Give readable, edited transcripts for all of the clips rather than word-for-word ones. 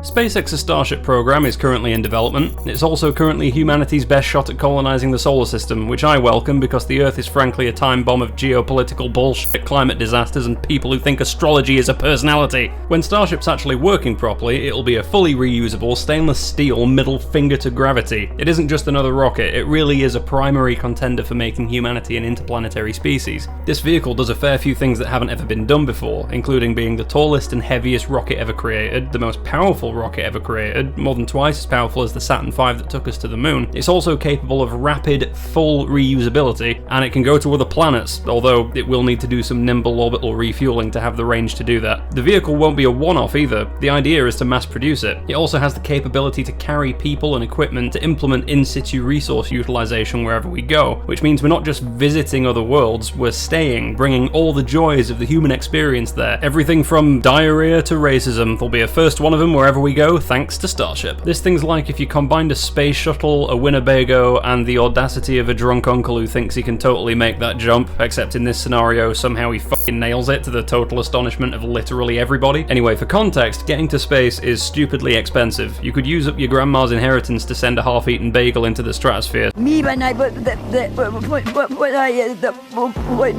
SpaceX's Starship program is currently in development. It's also currently humanity's best shot at colonizing the solar system, which I welcome because the Earth is frankly a time bomb of geopolitical bullshit, climate disasters, and people who think astrology is a personality. When Starship's actually working properly, it'll be a fully reusable stainless steel middle finger to gravity. It isn't just another rocket, it really is a primary contender for making humanity an interplanetary species. This vehicle does a fair few things that haven't ever been done before, including being the tallest and heaviest rocket ever created, the most powerful rocket ever created, more than twice as powerful as the Saturn V that took us to the moon. It's also capable of rapid, full reusability, and it can go to other planets, although it will need to do some nimble orbital refueling to have the range to do that. The vehicle won't be a one-off either. The idea is to mass produce it. It also has the capability to carry people and equipment to implement in-situ resource utilization wherever we go, which means we're not just visiting other worlds, we're staying, bringing all the joys of the human experience there. Everything from diarrhea to racism. There'll be a first one of them wherever we go, thanks to Starship. This thing's like if you combined a space shuttle, a Winnebago, and the audacity of a drunk uncle who thinks he can totally make that jump, except in this scenario, somehow he fucking nails it to the total astonishment of literally everybody. Anyway, for context, getting to space is stupidly expensive. You could use up your grandma's inheritance to send a half-eaten bagel into the stratosphere.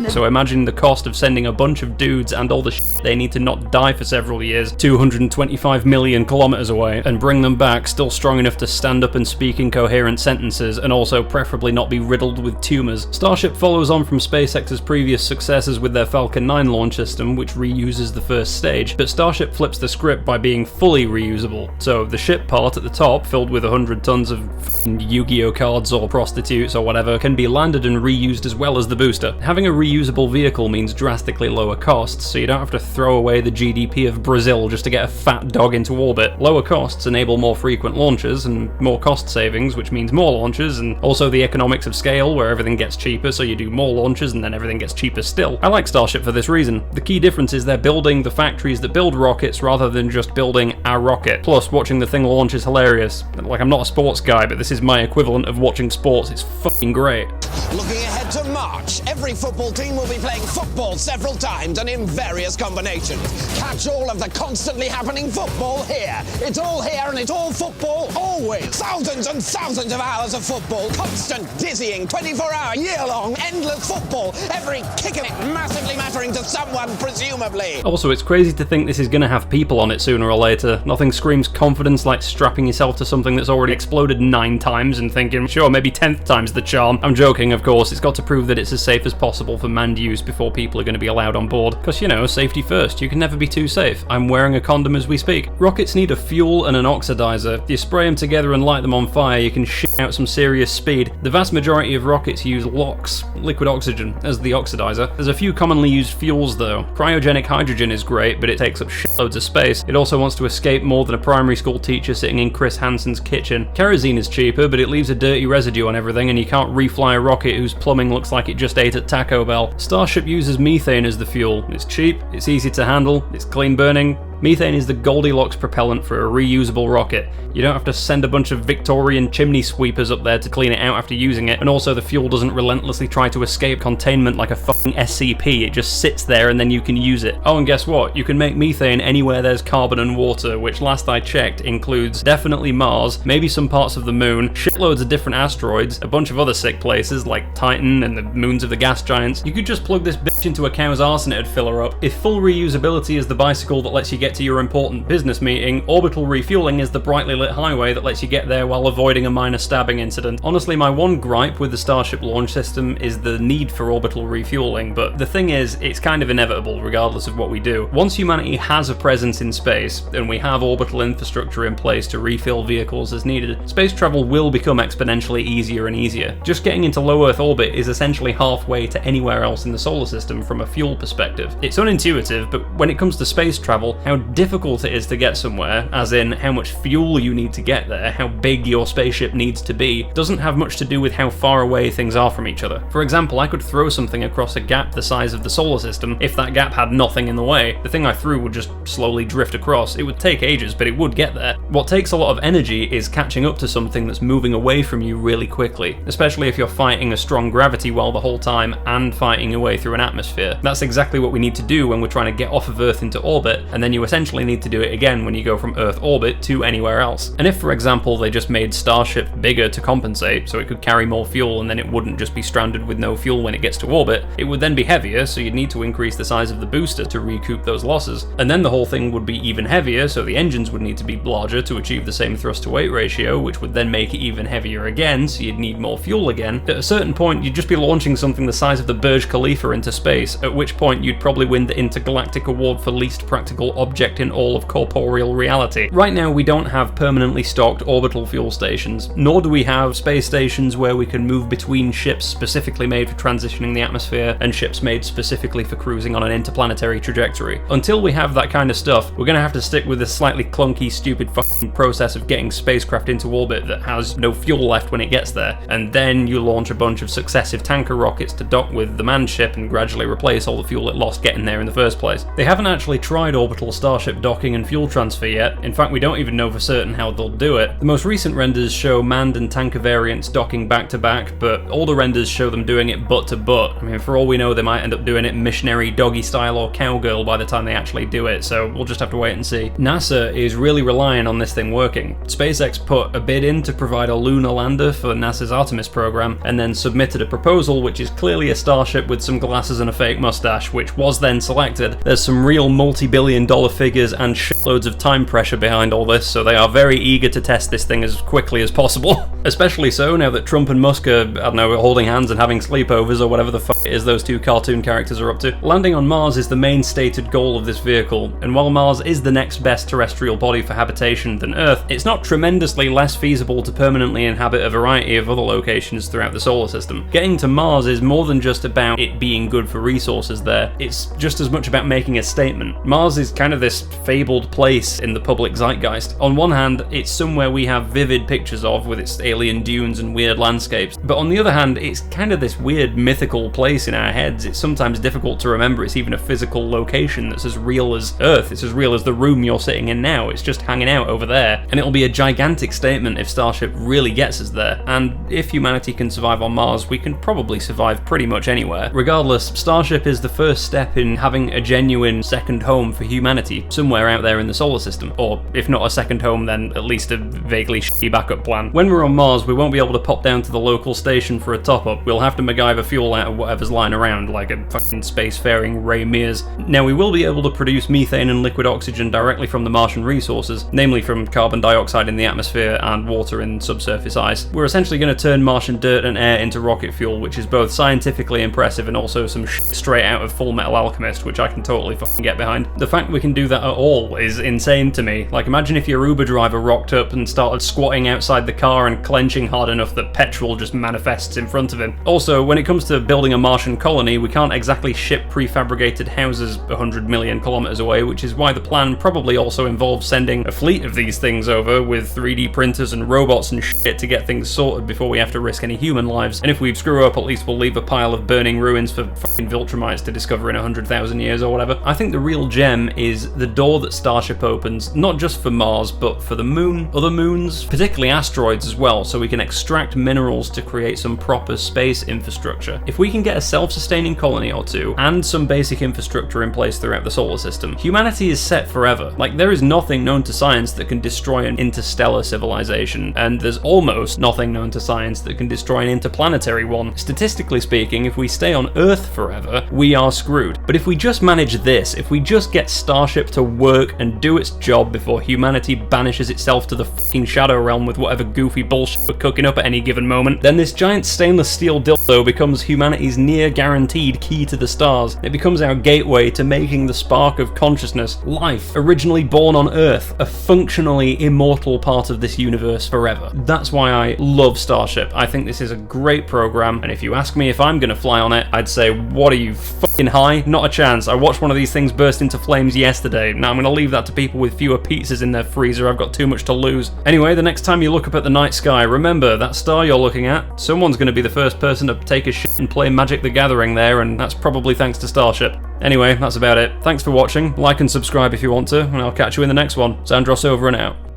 So imagine the cost of sending a bunch of dudes and all the shit they need to not die for several years 225 million kilometers away and bring them back still strong enough to stand up and speak in coherent sentences and also preferably not be riddled with tumors. Starship follows on from SpaceX's previous successes with their Falcon 9 launch system, which reuses the first stage, but Starship flips the script by being fully reusable. So the ship part at the top, filled with 100 tons of Yu-Gi-Oh cards or prostitutes or whatever, can be landed and reused as well as the booster. Having a reusable vehicle means drastically lower costs, so you don't have to throw away the GDP of Brazil just to get a fat dog into orbit. Lower costs enable more frequent launches and more cost savings, which means more launches, and also the economics of scale where everything gets cheaper, so you do more launches and then everything gets cheaper still. I like Starship for this reason. The key difference is they're building the factories that build rockets rather than just building a rocket. Plus, watching the thing launch is hilarious. Like, I'm not a sports guy, but this is my equivalent of watching sports. It's fucking great. Looking ahead to March, every football team will be playing football several times and in various combinations. Catch all of the constantly happening football here. It's all here and it's all football always. Thousands and thousands of hours of football, constant, dizzying, 24-hour, year-long, endless football. Every kick of it massively mattering to someone, presumably. Also, it's crazy to think this is going to have people on it sooner or later. Nothing screams confidence like strapping yourself to something that's already exploded 9 times and thinking, sure, maybe 10th time's the charm. I'm joking, of course. It's got to prove that it's as safe as possible for manned use before people are going to be allowed on board. Because, you know, safety first. You can never be too safe. I'm wearing a condom as we speak. Rockets need a fuel and an oxidizer. You spray them together and light them on fire, you can shit out some serious speed. The vast majority of rockets use LOX, liquid oxygen, as the oxidizer. There's a few commonly used fuels though. Cryogenic hydrogen is great, but it takes up shitloads of space. It also wants to escape more than a primary school teacher sitting in Chris Hansen's kitchen. Kerosene is cheaper, but it leaves a dirty residue on everything and you can't refly a rocket whose plumbing looks like it just ate at Taco Bell. Starship uses methane as the fuel. It's cheap, it's easy to handle, it's clean burning. Methane is the Goldilocks propellant for a reusable rocket. You don't have to send a bunch of Victorian chimney sweepers up there to clean it out after using it, and also the fuel doesn't relentlessly try to escape containment like a fucking SCP, it just sits there and then you can use it. Oh, and guess what? You can make methane anywhere there's carbon and water, which last I checked includes definitely Mars, maybe some parts of the moon, shitloads of different asteroids, a bunch of other sick places like Titan and the moons of the gas giants. You could just plug this bitch into a cow's arse and it'd fill her up. If full reusability is the bicycle that lets you get to your important business meeting, orbital refueling is the brightly lit highway that lets you get there while avoiding a minor stabbing incident. Honestly, my one gripe with the Starship launch system is the need for orbital refueling, but the thing is, it's kind of inevitable regardless of what we do. Once humanity has a presence in space, and we have orbital infrastructure in place to refill vehicles as needed, space travel will become exponentially easier and easier. Just getting into low Earth orbit is essentially halfway to anywhere else in the solar system from a fuel perspective. It's unintuitive, but when it comes to space travel, how difficult it is to get somewhere, as in how much fuel you need to get there, how big your spaceship needs to be, doesn't have much to do with how far away things are from each other. For example, I could throw something across a gap the size of the solar system if that gap had nothing in the way. The thing I threw would just slowly drift across. It would take ages, but it would get there. What takes a lot of energy is catching up to something that's moving away from you really quickly, especially if you're fighting a strong gravity well the whole time and fighting your way through an atmosphere. That's exactly what we need to do when we're trying to get off of Earth into orbit, and then you essentially need to do it again when you go from Earth orbit to anywhere else. And if, for example, they just made Starship bigger to compensate, so it could carry more fuel and then it wouldn't just be stranded with no fuel when it gets to orbit, it would then be heavier, so you'd need to increase the size of the booster to recoup those losses. And then the whole thing would be even heavier, so the engines would need to be larger to achieve the same thrust to weight ratio, which would then make it even heavier again, so you'd need more fuel again. At a certain point, you'd just be launching something the size of the Burj Khalifa into space, at which point you'd probably win the Intergalactic Award for least practical object in all of corporeal reality. Right now, we don't have permanently stocked orbital fuel stations, nor do we have space stations where we can move between ships specifically made for transitioning the atmosphere and ships made specifically for cruising on an interplanetary trajectory. Until we have that kind of stuff, we're going to have to stick with this slightly clunky, stupid fucking process of getting spacecraft into orbit that has no fuel left when it gets there, and then you launch a bunch of successive tanker rockets to dock with the manned ship and gradually replace all the fuel it lost getting there in the first place. They haven't actually tried orbital Starship docking and fuel transfer yet. In fact, we don't even know for certain how they'll do it. The most recent renders show manned and tanker variants docking back to back, but all the renders show them doing it butt to butt. I mean, for all we know, they might end up doing it missionary doggy style or cowgirl by the time they actually do it, so we'll just have to wait and see. NASA is really relying on this thing working. SpaceX put a bid in to provide a lunar lander for NASA's Artemis program, and then submitted a proposal which is clearly a Starship with some glasses and a fake mustache, which was then selected. There's some real multi-billion-dollar figures and shitloads of time pressure behind all this, so they are very eager to test this thing as quickly as possible. Especially so now that Trump and Musk are, I don't know, holding hands and having sleepovers or whatever the fuck it is those two cartoon characters are up to. Landing on Mars is the main stated goal of this vehicle, and while Mars is the next best terrestrial body for habitation than Earth, it's not tremendously less feasible to permanently inhabit a variety of other locations throughout the solar system. Getting to Mars is more than just about it being good for resources there, it's just as much about making a statement. Mars is kind of this fabled place in the public zeitgeist. On one hand, it's somewhere we have vivid pictures of with its alien dunes and weird landscapes, but on the other hand, it's kind of this weird mythical place in our heads. It's sometimes difficult to remember it's even a physical location that's as real as Earth. It's as real as the room you're sitting in now. It's just hanging out over there, and it'll be a gigantic statement if Starship really gets us there. And if humanity can survive on Mars, we can probably survive pretty much anywhere. Regardless, Starship is the first step in having a genuine second home for humanity somewhere out there in the solar system, or if not a second home, then at least a vaguely shitty backup plan. When we're on Mars, we won't be able to pop down to the local station for a top-up. We'll have to MacGyver fuel out of whatever's lying around, like a fucking spacefaring Ray Mears. Now, we will be able to produce methane and liquid oxygen directly from the Martian resources, namely from carbon dioxide in the atmosphere and water in subsurface ice. We're essentially going to turn Martian dirt and air into rocket fuel, which is both scientifically impressive and also some shit straight out of Full Metal Alchemist, which I can totally fucking get behind. The fact we can do that at all is insane to me. Like, imagine if your Uber driver rocked up and started squatting outside the car and clenching hard enough that petrol just manifests in front of him. Also, when it comes to building a Martian colony, we can't exactly ship prefabricated houses 100 million kilometers away, which is why the plan probably also involves sending a fleet of these things over with 3D printers and robots and shit to get things sorted before we have to risk any human lives. And if we screw up, at least we'll leave a pile of burning ruins for fucking Viltrumites to discover in 100,000 years or whatever. I think the real gem is the door that Starship opens, not just for Mars, but for the Moon, other moons, particularly asteroids as well, so we can extract minerals to create some proper space infrastructure. If we can get a self-sustaining colony or two, and some basic infrastructure in place throughout the solar system, humanity is set forever. Like, there is nothing known to science that can destroy an interstellar civilization, and there's almost nothing known to science that can destroy an interplanetary one. Statistically speaking, if we stay on Earth forever, we are screwed. But if we just manage this, if we just get Starship to work and do its job before humanity banishes itself to the fucking shadow realm with whatever goofy bullshit we're cooking up at any given moment, then this giant stainless steel dildo becomes humanity's near guaranteed key to the stars. It becomes our gateway to making the spark of consciousness, life, originally born on Earth, a functionally immortal part of this universe forever. That's why I love Starship. I think this is a great program, and if you ask me if I'm gonna fly on it, I'd say, what are you, fucking high? Not a chance. I watched one of these things burst into flames yesterday. Now I'm gonna leave that to people with fewer pizzas in their freezer. I've got too much to lose. Anyway, the next time you look up at the night sky, remember, that star you're looking at, someone's gonna be the first person to take a shit and play Magic the Gathering there, and that's probably thanks to Starship. Anyway, that's about it. Thanks for watching. Like and subscribe if you want to, and I'll catch you in the next one. Zandros over and out.